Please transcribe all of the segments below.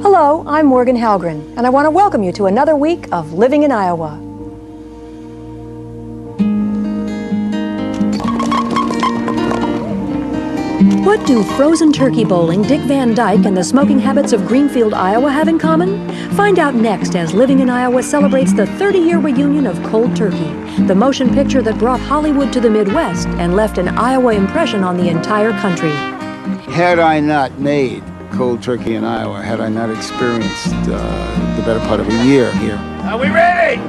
Hello, I'm Morgan Halgren, and I want to welcome you to another week of Living in Iowa. What do frozen turkey bowling, Dick Van Dyke, and the smoking habits of Greenfield, Iowa have in common? Find out next as Living in Iowa celebrates the 30-year reunion of Cold Turkey, the motion picture that brought Hollywood to the Midwest and left an Iowa impression on the entire country. Had I not made Cold Turkey in Iowa, had I not experienced the better part of a year here. Are we ready?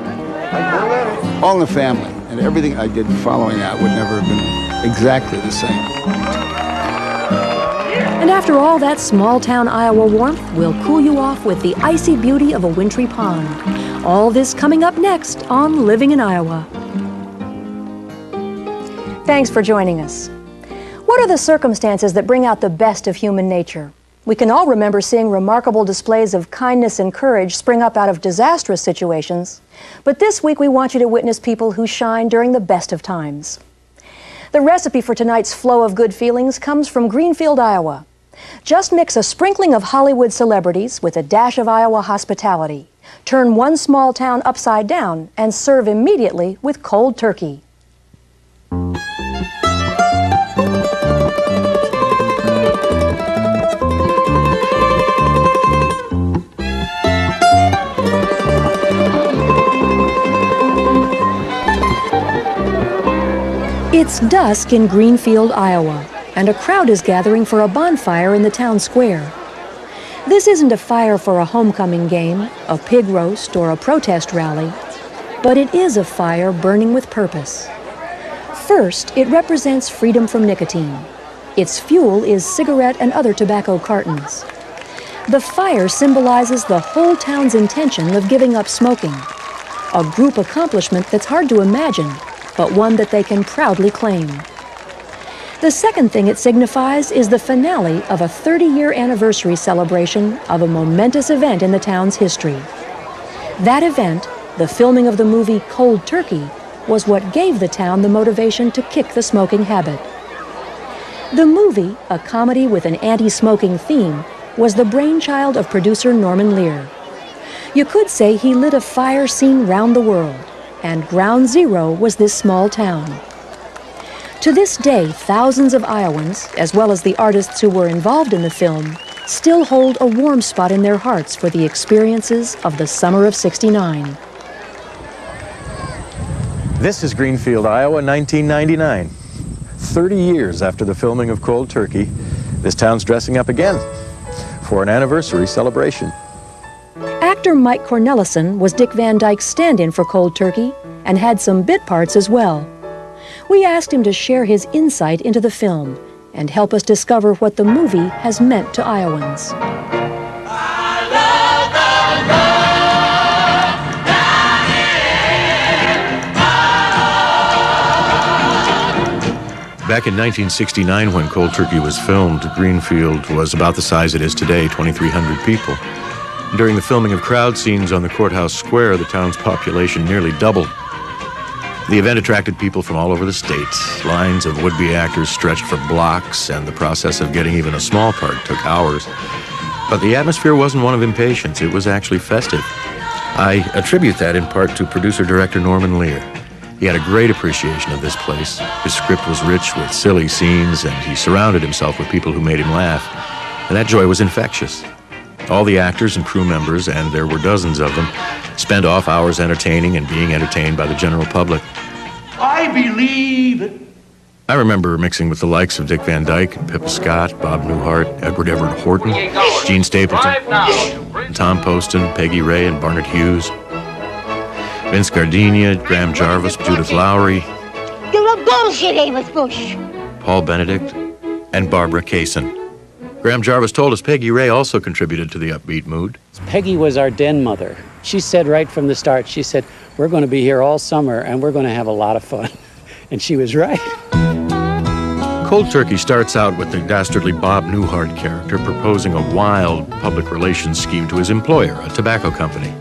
All in the Family, and everything I did following that would never have been exactly the same. And after all that small-town Iowa warmth, we'll cool you off with the icy beauty of a wintry pond. All this coming up next on Living in Iowa. Thanks for joining us. What are the circumstances that bring out the best of human nature? We can all remember seeing remarkable displays of kindness and courage spring up out of disastrous situations. But this week we want you to witness people who shine during the best of times. The recipe for tonight's flow of good feelings comes from Greenfield, Iowa. Just mix a sprinkling of Hollywood celebrities with a dash of Iowa hospitality. Turn one small town upside down and serve immediately with cold turkey. It's dusk in Greenfield, Iowa, and a crowd is gathering for a bonfire in the town square. This isn't a fire for a homecoming game, a pig roast, or a protest rally, but it is a fire burning with purpose. First, it represents freedom from nicotine. Its fuel is cigarette and other tobacco cartons. The fire symbolizes the whole town's intention of giving up smoking, a group accomplishment that's hard to imagine, but one that they can proudly claim. The second thing it signifies is the finale of a 30-year anniversary celebration of a momentous event in the town's history. That event, the filming of the movie Cold Turkey, was what gave the town the motivation to kick the smoking habit. The movie, a comedy with an anti-smoking theme, was the brainchild of producer Norman Lear. You could say he lit a fire seen round the world, and ground zero was this small town. To this day, thousands of Iowans, as well as the artists who were involved in the film, still hold a warm spot in their hearts for the experiences of the summer of '69. This is Greenfield, Iowa, 1999. 30 years after the filming of Cold Turkey, this town's dressing up again for an anniversary celebration. Actor Mike Cornelison was Dick Van Dyke's stand-in for Cold Turkey and had some bit parts as well. We asked him to share his insight into the film and help us discover what the movie has meant to Iowans. Back in 1969, when Cold Turkey was filmed, Greenfield was about the size it is today, 2,300 people. During the filming of crowd scenes on the courthouse square, the town's population nearly doubled. The event attracted people from all over the state. Lines of would-be actors stretched for blocks, and the process of getting even a small part took hours. But the atmosphere wasn't one of impatience. It was actually festive. I attribute that in part to producer-director Norman Lear. He had a great appreciation of this place. His script was rich with silly scenes, and he surrounded himself with people who made him laugh. And that joy was infectious. All the actors and crew members, and there were dozens of them, spent off hours entertaining and being entertained by the general public. I believe it. I remember mixing with the likes of Dick Van Dyke, and Pippa Scott, Bob Newhart, Edward Everett Horton, Gene Stapleton, Tom Poston, Peggy Ray, and Barnett Hughes, Vince Gardenia, Graham Jarvis, Judith Lowry, You're a bullshit, Amos Bush. Paul Benedict, and Barbara Kaysen. Graham Jarvis told us Peggy Ray also contributed to the upbeat mood. Peggy was our den mother. She said right from the start, she said, we're going to be here all summer and we're going to have a lot of fun. And she was right. Cold Turkey starts out with the dastardly Bob Newhart character proposing a wild public relations scheme to his employer, a tobacco company.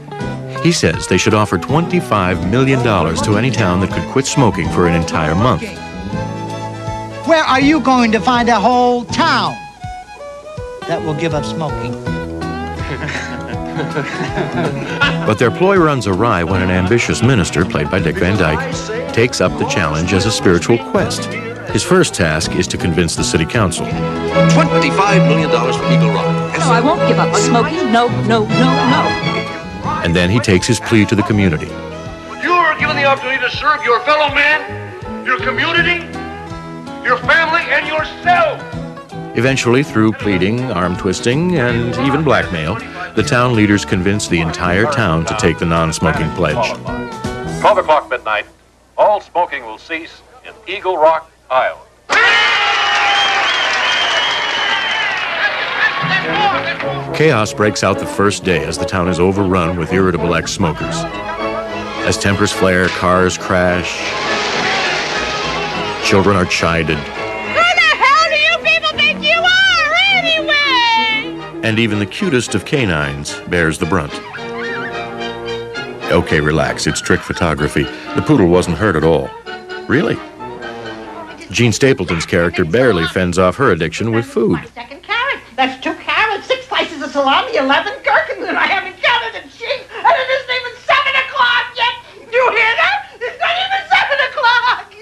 He says they should offer $25 million to any town that could quit smoking for an entire month. Where are you going to find a whole town that will give up smoking? But their ploy runs awry when an ambitious minister, played by Dick Van Dyke, takes up the challenge as a spiritual quest. His first task is to convince the city council. $25 million for Eagle Rock. No, I won't give up smoking. No, no, no, no. And then he takes his plea to the community. You are given the opportunity to serve your fellow man, your community, your family, and yourself. Eventually, through pleading, arm twisting, and even blackmail, the town leaders convince the entire town to take the non-smoking pledge. 12 o'clock midnight, all smoking will cease in Eagle Rock, Iowa. Chaos breaks out the first day as the town is overrun with irritable ex-smokers. As tempers flare, cars crash, children are chided. Who the hell do you people think you are, anyway? And even the cutest of canines bears the brunt. Okay, relax, it's trick photography. The poodle wasn't hurt at all. Really? Jean Stapleton's character barely fends off her addiction with food. Second carrot. That's 2 carrots, 6 slices of salami, 11 gherkins, and I haven't counted a cheese, and it isn't even 7 o'clock yet. You hear that? It's not even 7 o'clock.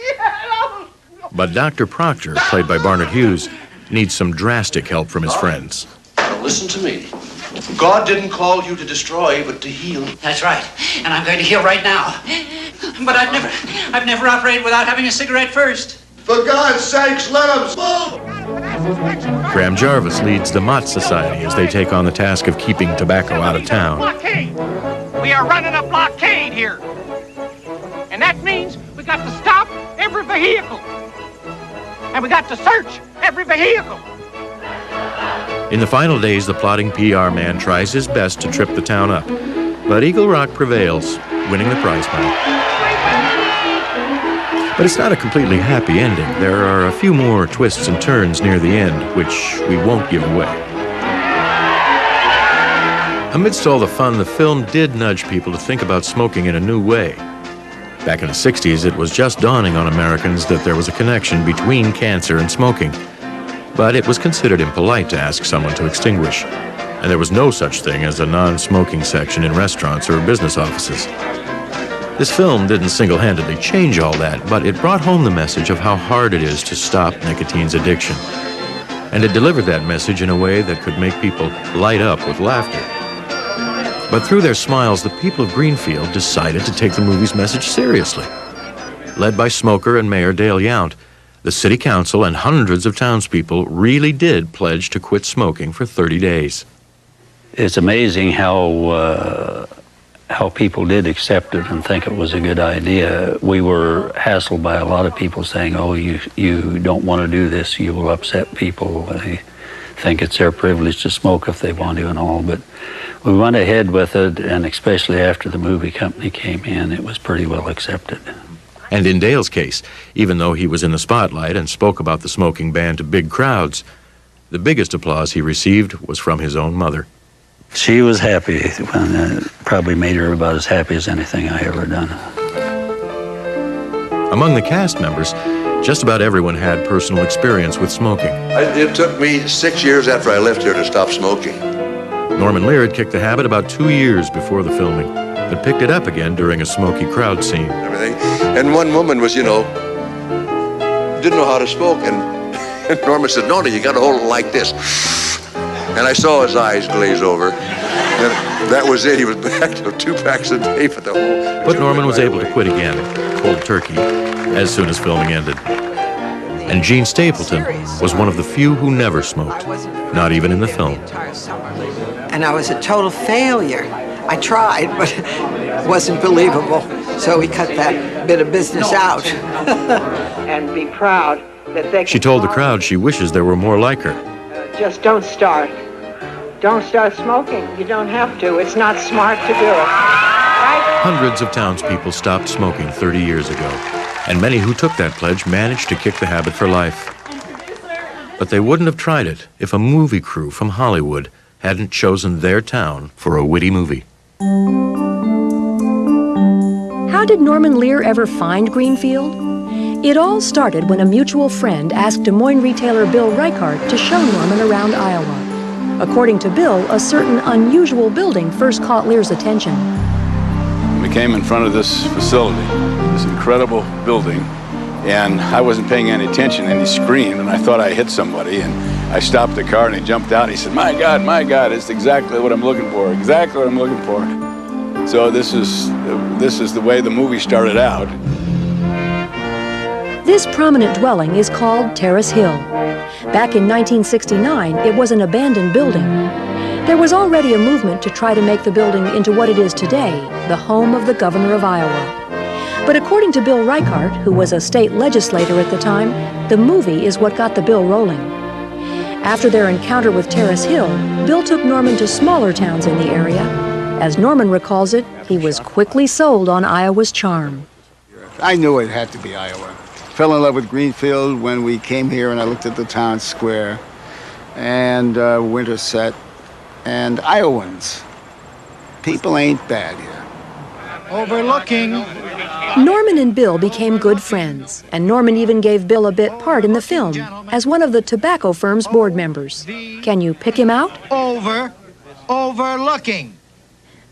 Yeah. But Dr. Proctor, played by Barnett Hughes, needs some drastic help from his friends. Now listen to me. God didn't call you to destroy, but to heal. That's right, and I'm going to heal right now. But I've never operated without having a cigarette first. For God's sakes, let him smoke! Graham Jarvis leads the Mott Society as they take on the task of keeping tobacco out of town. Blockade! We are running a blockade here. And that means we got to stop every vehicle. And we got to search every vehicle. In the final days, the plotting PR man tries his best to trip the town up. But Eagle Rock prevails, winning the prize money. But it's not a completely happy ending. There are a few more twists and turns near the end, which we won't give away. Amidst all the fun, the film did nudge people to think about smoking in a new way. Back in the 60s, it was just dawning on Americans that there was a connection between cancer and smoking. But it was considered impolite to ask someone to extinguish. And there was no such thing as a non-smoking section in restaurants or business offices. This film didn't single-handedly change all that, but it brought home the message of how hard it is to stop nicotine's addiction. And it delivered that message in a way that could make people light up with laughter. But through their smiles, the people of Greenfield decided to take the movie's message seriously. Led by smoker and Mayor Dale Yount, the city council and hundreds of townspeople really did pledge to quit smoking for 30 days. It's amazing how people did accept it and think it was a good idea. We were hassled by a lot of people saying, oh, you don't want to do this, you will upset people. They think it's their privilege to smoke if they want to and all. But we went ahead with it, and especially after the movie company came in, it was pretty well accepted. And in Dale's case, even though he was in the spotlight and spoke about the smoking ban to big crowds, the biggest applause he received was from his own mother. She was happy, probably made her about as happy as anything I ever done. Among the cast members, just about everyone had personal experience with smoking. It took me 6 years after I left here to stop smoking. Norman Lear had kicked the habit about 2 years before the filming, but picked it up again during a smoky crowd scene. And one woman was, didn't know how to smoke, and Norman said, no, you got to hold it like this. And I saw his eyes glaze over. And that was it. He was back to 2 packs a day for the whole... But Norman was able to quit again, cold turkey, as soon as filming ended. And Jean Stapleton was one of the few who never smoked, not even in the film. And I was a total failure. I tried, but it wasn't believable. So we cut that bit of business out. And be proud that they... She told the crowd she wishes there were more like her. Just don't start. Don't start smoking. You don't have to. It's not smart to do it. Right? Hundreds of townspeople stopped smoking 30 years ago, and many who took that pledge managed to kick the habit for life. But they wouldn't have tried it if a movie crew from Hollywood hadn't chosen their town for a witty movie. How did Norman Lear ever find Greenfield? It all started when a mutual friend asked Des Moines retailer Bill Reichart to show Norman around Iowa. According to Bill, a certain unusual building first caught Lear's attention. We came in front of this facility, this incredible building, and I wasn't paying any attention, and he screamed, and I thought I hit somebody, and I stopped the car, and he jumped out, and he said, my God, it's exactly what I'm looking for, exactly what I'm looking for. So this is the way the movie started out. This prominent dwelling is called Terrace Hill. Back in 1969, it was an abandoned building. There was already a movement to try to make the building into what it is today, the home of the governor of Iowa. But according to Bill Reichart, who was a state legislator at the time, the movie is what got the bill rolling. After their encounter with Terrace Hill, Bill took Norman to smaller towns in the area. As Norman recalls it, he was quickly sold on Iowa's charm. I knew it had to be Iowa. Fell in love with Greenfield when we came here, and I looked at the town square and Winterset and Iowans. People ain't bad here. Overlooking. Norman and Bill became good friends, and Norman even gave Bill a bit part in the film as one of the tobacco firm's board members. Can you pick him out? Overlooking.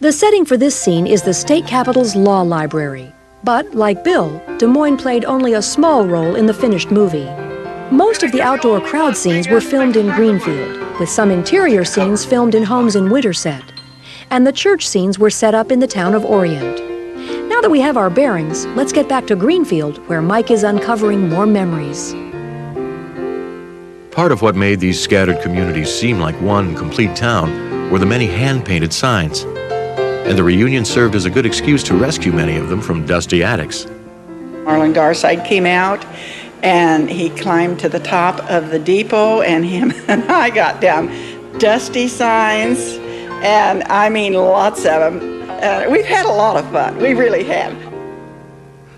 The setting for this scene is the state capitol's law library. But, like Bill, Des Moines played only a small role in the finished movie. Most of the outdoor crowd scenes were filmed in Greenfield, with some interior scenes filmed in homes in Winterset. And the church scenes were set up in the town of Orient. Now that we have our bearings, let's get back to Greenfield, where Mike is uncovering more memories. Part of what made these scattered communities seem like one complete town were the many hand-painted signs. And the reunion served as a good excuse to rescue many of them from dusty attics. Marlon Garside came out, and he climbed to the top of the depot, and him and I got down dusty signs, and I mean lots of them. We've had a lot of fun. We really have.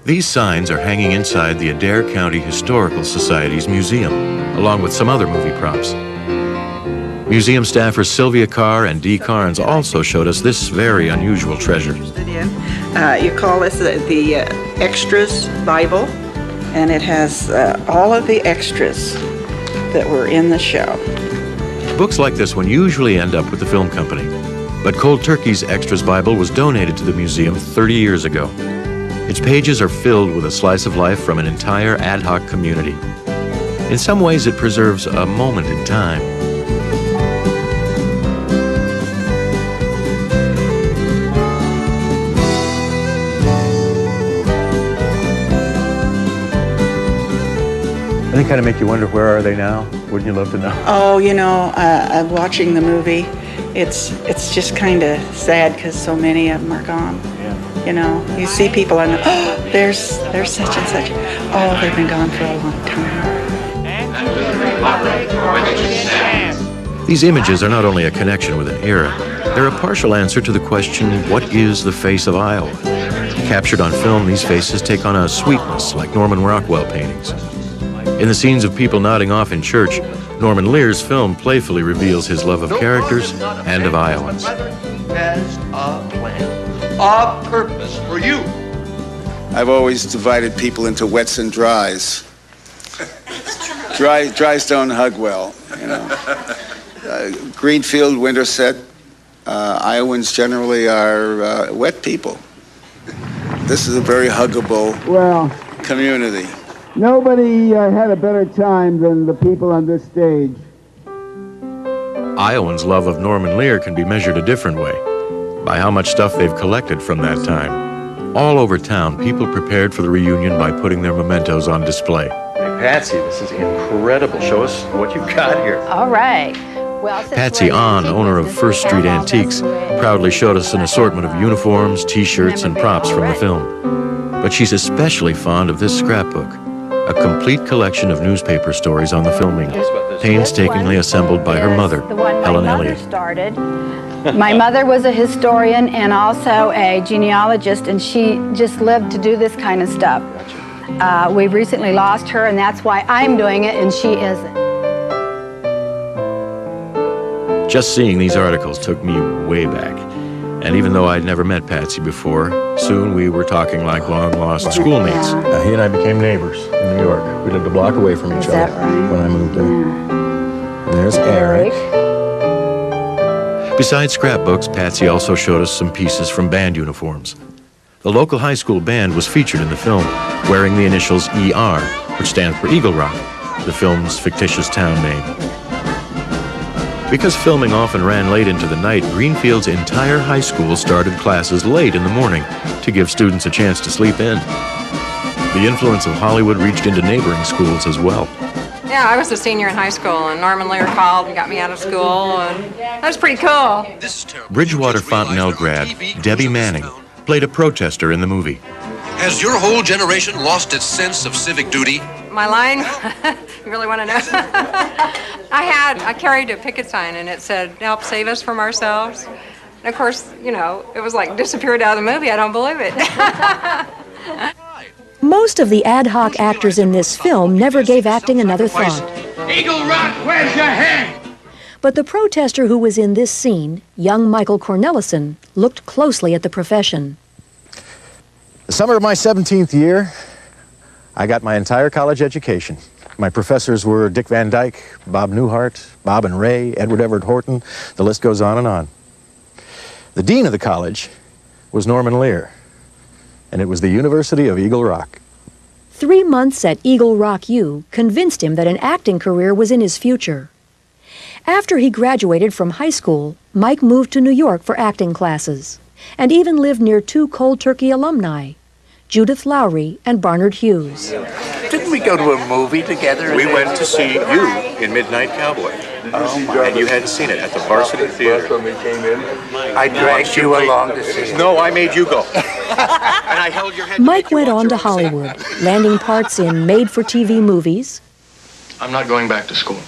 These signs are hanging inside the Adair County Historical Society's museum, along with some other movie props. Museum staffers Sylvia Carr and Dee Carnes also showed us this very unusual treasure. You call this the Extras Bible, and it has all of the extras that were in the show. Books like this one usually end up with the film company, but Cold Turkey's Extras Bible was donated to the museum 30 years ago. Its pages are filled with a slice of life from an entire ad hoc community. In some ways, it preserves a moment in time. They kind of make you wonder, where are they now? Wouldn't you love to know? Oh, you know, watching the movie, it's just kind of sad because so many of them are gone. Yeah. You know, you see people and there's such and such. Oh, they've been gone for a long time. These images are not only a connection with an era, they're a partial answer to the question, what is the face of Iowa? Captured on film, these faces take on a sweetness like Norman Rockwell paintings. In the scenes of people nodding off in church, Norman Lear's film playfully reveals his love of characters and of Iowans. Has a plan, a purpose for you. I've always divided people into wets and dries. Dries don't hug well, you know. Greenfield, Winterset, Iowans generally are wet people. This is a very huggable community. Nobody had a better time than the people on this stage. Iowans' love of Norman Lear can be measured a different way, by how much stuff they've collected from that time. All over town, people prepared for the reunion by putting their mementos on display. Hey, Patsy, this is incredible. Show us what you've got here. All right. Well, Patsy Ahn, owner of First Street Antiques, proudly showed us an assortment of uniforms, T-shirts, and props from the film. But she's especially fond of this scrapbook, a complete collection of newspaper stories on the filming, painstakingly assembled by her mother, Helen Elliott. My mother was a historian and also a genealogist, and she just lived to do this kind of stuff. We recently lost her, and that's why I'm doing it, and she isn't. Just seeing these articles took me way back. And even though I'd never met Patsy before, soon we were talking like long-lost schoolmates. He and I became neighbors in New York. We lived a block away from each other when I moved in. And there's Eric. Besides scrapbooks, Patsy also showed us some pieces from band uniforms. The local high school band was featured in the film, wearing the initials ER, which stands for Eagle Rock, the film's fictitious town name. Because filming often ran late into the night, Greenfield's entire high school started classes late in the morning to give students a chance to sleep in. The influence of Hollywood reached into neighboring schools as well. Yeah, I was a senior in high school, and Norman Lear called and got me out of school, and that was pretty cool. Bridgewater Fontanelle grad Debbie Manning played a protester in the movie. Has your whole generation lost its sense of civic duty? My line? You really want to know? I carried a picket sign, and it said, "Help save us from ourselves." And of course, you know, it was like disappeared out of the movie. I don't believe it. Most of the ad hoc actors in this film never gave acting another thought. Eagle Rock, where's your hand? But the protester who was in this scene, young Michael Cornelison, looked closely at the profession. The summer of my 17th year, I got my entire college education. My professors were Dick Van Dyke, Bob Newhart, Bob and Ray, Edward Everett Horton. The list goes on and on. The dean of the college was Norman Lear, and it was the University of Eagle Rock. 3 months at Eagle Rock U convinced him that an acting career was in his future. After he graduated from high school, Mike moved to New York for acting classes, and even lived near 2 Cold Turkey alumni, Judith Lowry and Barnard Hughes. Didn't we go to a movie together? We went to see you in Midnight Cowboy. Oh, my. And you hadn't seen it at the Varsity Theater. I dragged you along to see it. No, I made you go. And I held your head. Mike went on to Hollywood, landing parts in made-for-TV movies. I'm not going back to school.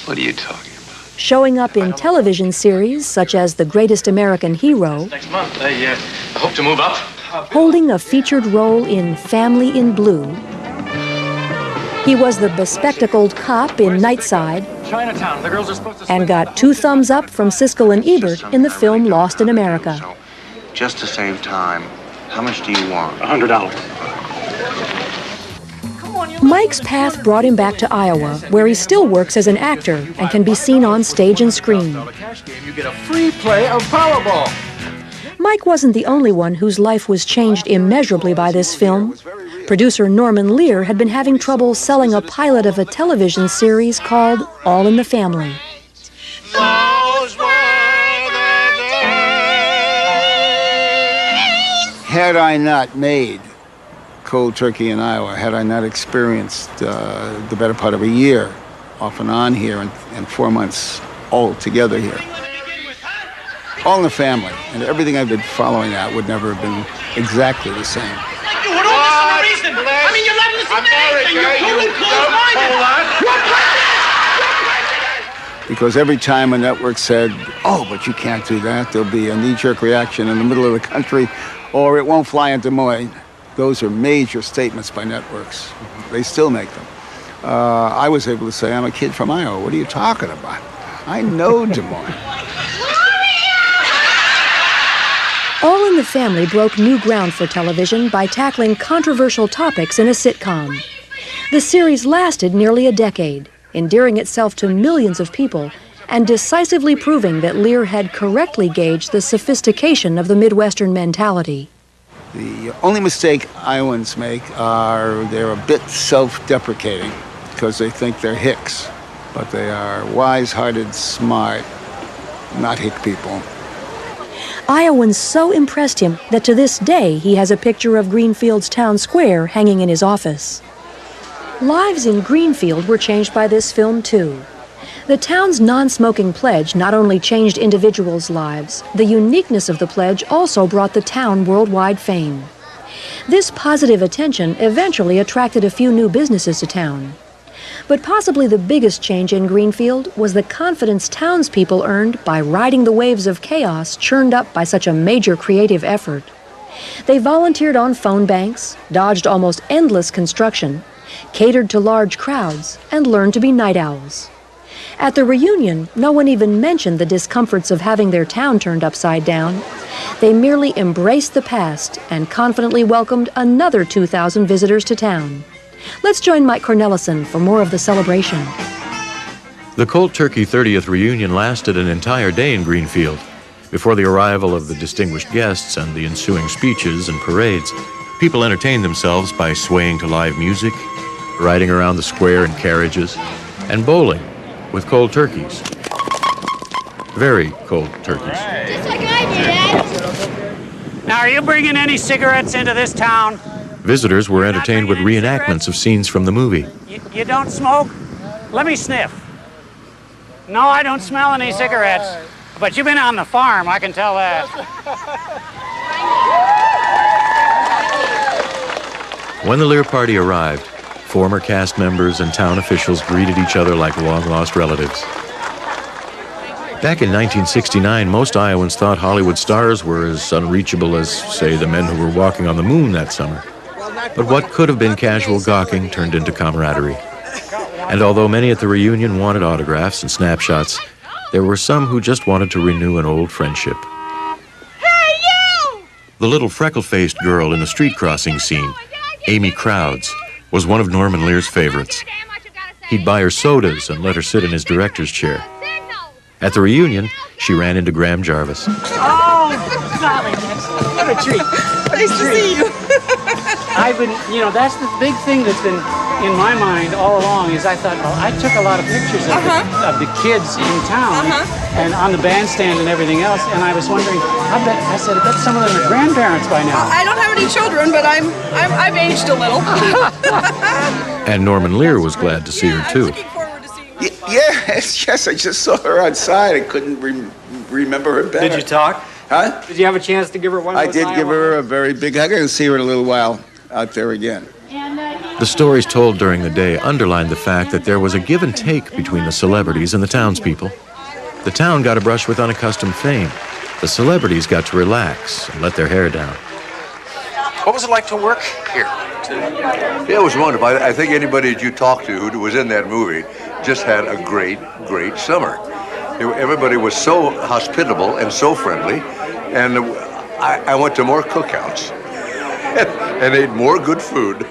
What are you talking about? Showing up in television series such as The Greatest American Hero. Next month, I hope to move up. Holding a featured role in Family in Blue. He was the bespectacled cop in Nightside, Chinatown. The girls are supposed to. and got 2 thumbs up from Siskel and Ebert in the film Lost in America. Just to save time, how much do you want? $100. Mike's path brought him back to Iowa, where he still works as an actor and can be seen on stage and screen. You get a free play of Powerball. Mike wasn't the only one whose life was changed immeasurably by this film. Producer Norman Lear had been having trouble selling a pilot of a television series called All in the Family. Had I not made Cold Turkey in Iowa, had I not experienced the better part of a year off and on here and 4 months all together here, All in the Family and everything I've been following that would never have been exactly the same. You would all listen to reason. I mean, you're letting us and you're totally closed-minded. Because every time a network said, "Oh, but you can't do that," there'll be a knee-jerk reaction in the middle of the country, or it won't fly in Des Moines. Those are major statements by networks. They still make them. I was able to say, "I'm a kid from Iowa. What are you talking about? I know Des Moines." All in the Family broke new ground for television by tackling controversial topics in a sitcom. The series lasted nearly a decade, endearing itself to millions of people and decisively proving that Lear had correctly gauged the sophistication of the Midwestern mentality. The only mistake Iowans make are they're a bit self-deprecating because they think they're hicks, but they are wise-hearted, smart, not hick people. Iowans so impressed him that to this day he has a picture of Greenfield's town square hanging in his office. Lives in Greenfield were changed by this film, too. The town's non-smoking pledge not only changed individuals' lives, the uniqueness of the pledge also brought the town worldwide fame. This positive attention eventually attracted a few new businesses to town. But possibly the biggest change in Greenfield was the confidence townspeople earned by riding the waves of chaos churned up by such a major creative effort. They volunteered on phone banks, dodged almost endless construction, catered to large crowds, and learned to be night owls. At the reunion, no one even mentioned the discomforts of having their town turned upside down. They merely embraced the past and confidently welcomed another 2,000 visitors to town. Let's join Mike Cornelison for more of the celebration. The Cold Turkey 30th reunion lasted an entire day in Greenfield. Before the arrival of the distinguished guests and the ensuing speeches and parades, people entertained themselves by swaying to live music, riding around the square in carriages, and bowling with cold turkeys. Very cold turkeys. Just like I do, Dad. Now, are you bringing any cigarettes into this town? Visitors were entertained with reenactments of scenes from the movie. You don't smoke? Let me sniff. No, I don't smell any cigarettes. But you've been on the farm, I can tell that. When the Lear party arrived, former cast members and town officials greeted each other like long-lost relatives. Back in 1969, most Iowans thought Hollywood stars were as unreachable as, say, the men who were walking on the moon that summer. But what could have been casual gawking turned into camaraderie. And although many at the reunion wanted autographs and snapshots, there were some who just wanted to renew an old friendship. Hey, you! The little freckle-faced girl in the street crossing scene, Amy Crowds, was one of Norman Lear's favorites. He'd buy her sodas and let her sit in his director's chair. At the reunion, she ran into Graham Jarvis. Oh, golly, Max, what a treat. Nice to see you. I've been, that's the big thing that's been in my mind all along is I thought, well, I took a lot of pictures of the kids in town and on the bandstand and everything else, and I was wondering, I bet some of them are grandparents by now. I don't have any children, but I've aged a little. And Norman Lear was glad to see her, too. Yes, I just saw her outside. I couldn't remember her better. Did you talk? Huh? Did you have a chance to give her one? I did give her a very big hug. I'm going to see her in a little while out there again. The stories told during the day underlined the fact that there was a give and take between the celebrities and the townspeople. The town got a brush with unaccustomed fame. The celebrities got to relax and let their hair down. What was it like to work here? Yeah, it was wonderful. I think anybody that you talked to who was in that movie just had a great, great summer. Everybody was so hospitable and so friendly, and I went to more cookouts and ate more good food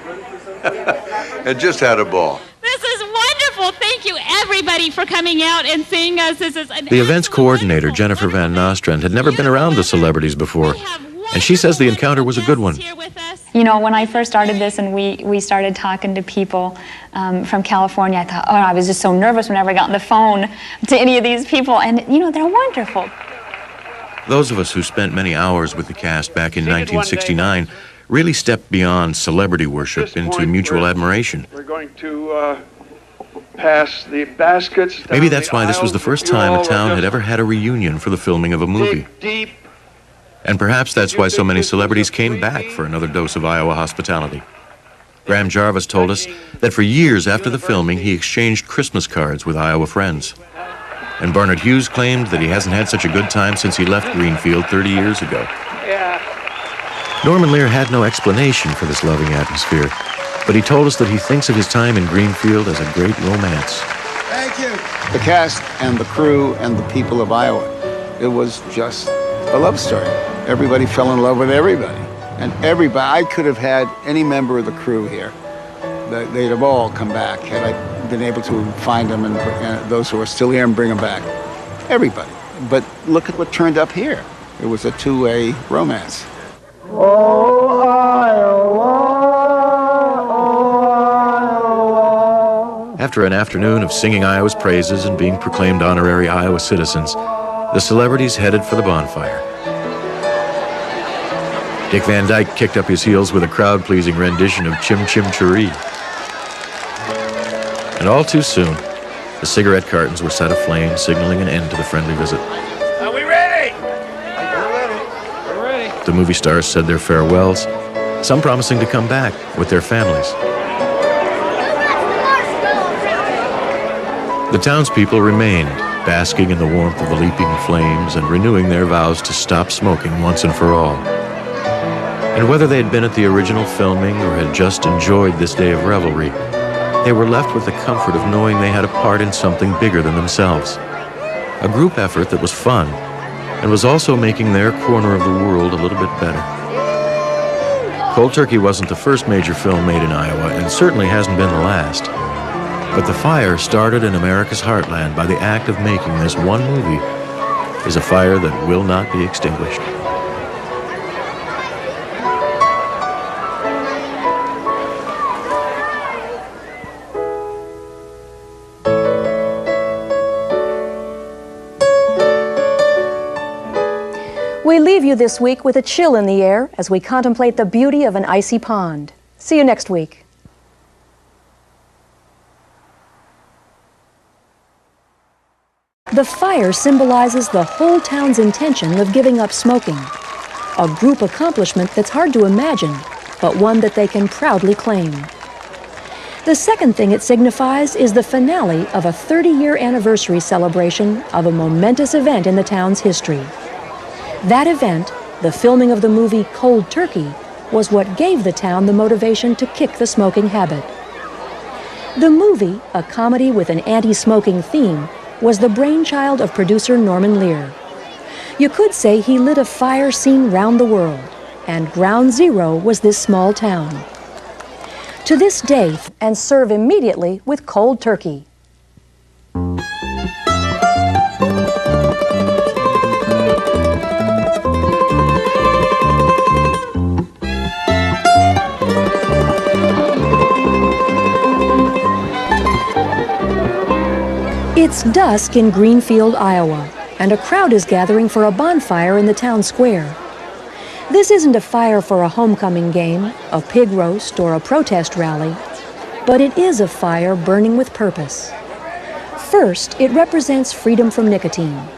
and just had a ball. This is wonderful. Thank you, everybody, for coming out and seeing us. This is The events coordinator, Jennifer Van Nostrand, had never been around the celebrities before, and she says the encounter was a good one. You know, when I first started this and we started talking to people from California, I thought, I was just so nervous whenever I got on the phone to any of these people, and, they're wonderful. Those of us who spent many hours with the cast back in 1969 really stepped beyond celebrity worship into mutual admiration. We're going to pass the baskets. Maybe that's why this was the first time a town had ever had a reunion for the filming of a movie. Deep. And perhaps that's why so many celebrities came back for another dose of Iowa hospitality. Graham Jarvis told us that for years after the filming, he exchanged Christmas cards with Iowa friends. And Barnard Hughes claimed that he hasn't had such a good time since he left Greenfield 30 years ago. Norman Lear had no explanation for this loving atmosphere, but he told us that he thinks of his time in Greenfield as a great romance. Thank you. The cast and the crew and the people of Iowa, it was just a love story. Everybody fell in love with everybody. And everybody, I could have had any member of the crew here. They'd have all come back had I been able to find them and those who are still here and bring them back. Everybody. But look at what turned up here. It was a two-way romance. Oh, Iowa, Iowa. After an afternoon of singing Iowa's praises and being proclaimed honorary Iowa citizens, the celebrities headed for the bonfire. Dick Van Dyke kicked up his heels with a crowd-pleasing rendition of Chim Chim Cheree. And all too soon, the cigarette cartons were set aflame, signaling an end to the friendly visit. Are we ready? We're ready. The movie stars said their farewells, some promising to come back with their families. The townspeople remained, basking in the warmth of the leaping flames and renewing their vows to stop smoking once and for all. And whether they had been at the original filming or had just enjoyed this day of revelry, they were left with the comfort of knowing they had a part in something bigger than themselves. A group effort that was fun and was also making their corner of the world a little bit better. Cold Turkey wasn't the first major film made in Iowa, and certainly hasn't been the last. But the fire started in America's heartland by the act of making this one movie is a fire that will not be extinguished. We leave you this week with a chill in the air as we contemplate the beauty of an icy pond. See you next week. The fire symbolizes the whole town's intention of giving up smoking. A group accomplishment that's hard to imagine, but one that they can proudly claim. The second thing it signifies is the finale of a 30-year anniversary celebration of a momentous event in the town's history. That event, the filming of the movie Cold Turkey, was what gave the town the motivation to kick the smoking habit. The movie, a comedy with an anti-smoking theme, was the brainchild of producer Norman Lear. You could say he lit a fire seen round the world, and ground zero was this small town. To this day, and serve immediately with cold turkey. It's dusk in Greenfield, Iowa, and a crowd is gathering for a bonfire in the town square. This isn't a fire for a homecoming game, a pig roast, or a protest rally, but it is a fire burning with purpose. First, it represents freedom from nicotine.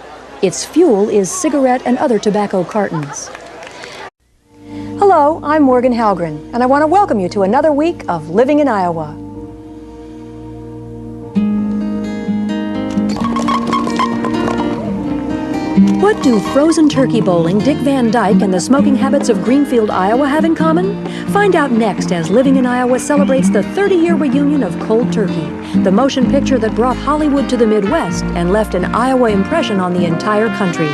Its fuel is cigarette and other tobacco cartons. Hello, I'm Morgan Halgren, and I want to welcome you to another week of Living in Iowa. What do frozen turkey bowling, Dick Van Dyke, and the smoking habits of Greenfield, Iowa have in common? Find out next as Living in Iowa celebrates the 30-year reunion of Cold Turkey, the motion picture that brought Hollywood to the Midwest and left an Iowa impression on the entire country.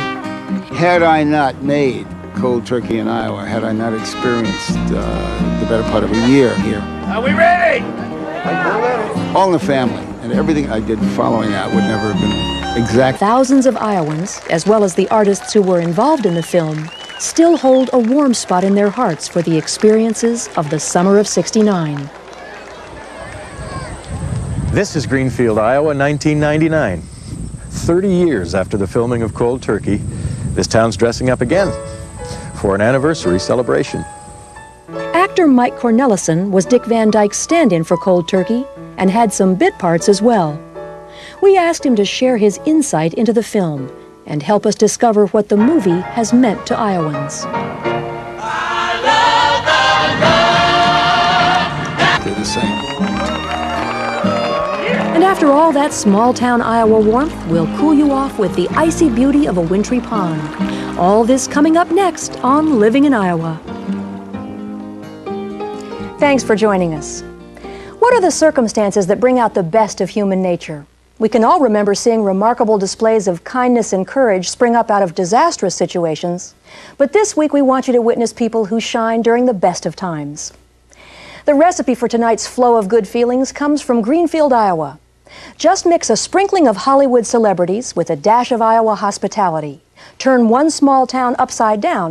Had I not made Cold Turkey in Iowa, had I not experienced the better part of a year here. Are we ready? All in the family, and everything I did following that would never have been exact. Thousands of Iowans, as well as the artists who were involved in the film, still hold a warm spot in their hearts for the experiences of the summer of '69. This is Greenfield, Iowa, 1999. 30 years after the filming of Cold Turkey, this town's dressing up again for an anniversary celebration. Actor Mike Cornelison was Dick Van Dyke's stand-in for Cold Turkey and had some bit parts as well. We asked him to share his insight into the film and help us discover what the movie has meant to Iowans. They're the same. And after all that small-town Iowa warmth, we'll cool you off with the icy beauty of a wintry pond. All this coming up next on Living in Iowa. Thanks for joining us. What are the circumstances that bring out the best of human nature? We can all remember seeing remarkable displays of kindness and courage spring up out of disastrous situations, but this week we want you to witness people who shine during the best of times. The recipe for tonight's flow of good feelings comes from Greenfield, Iowa. Just mix a sprinkling of Hollywood celebrities with a dash of Iowa hospitality. Turn one small town upside down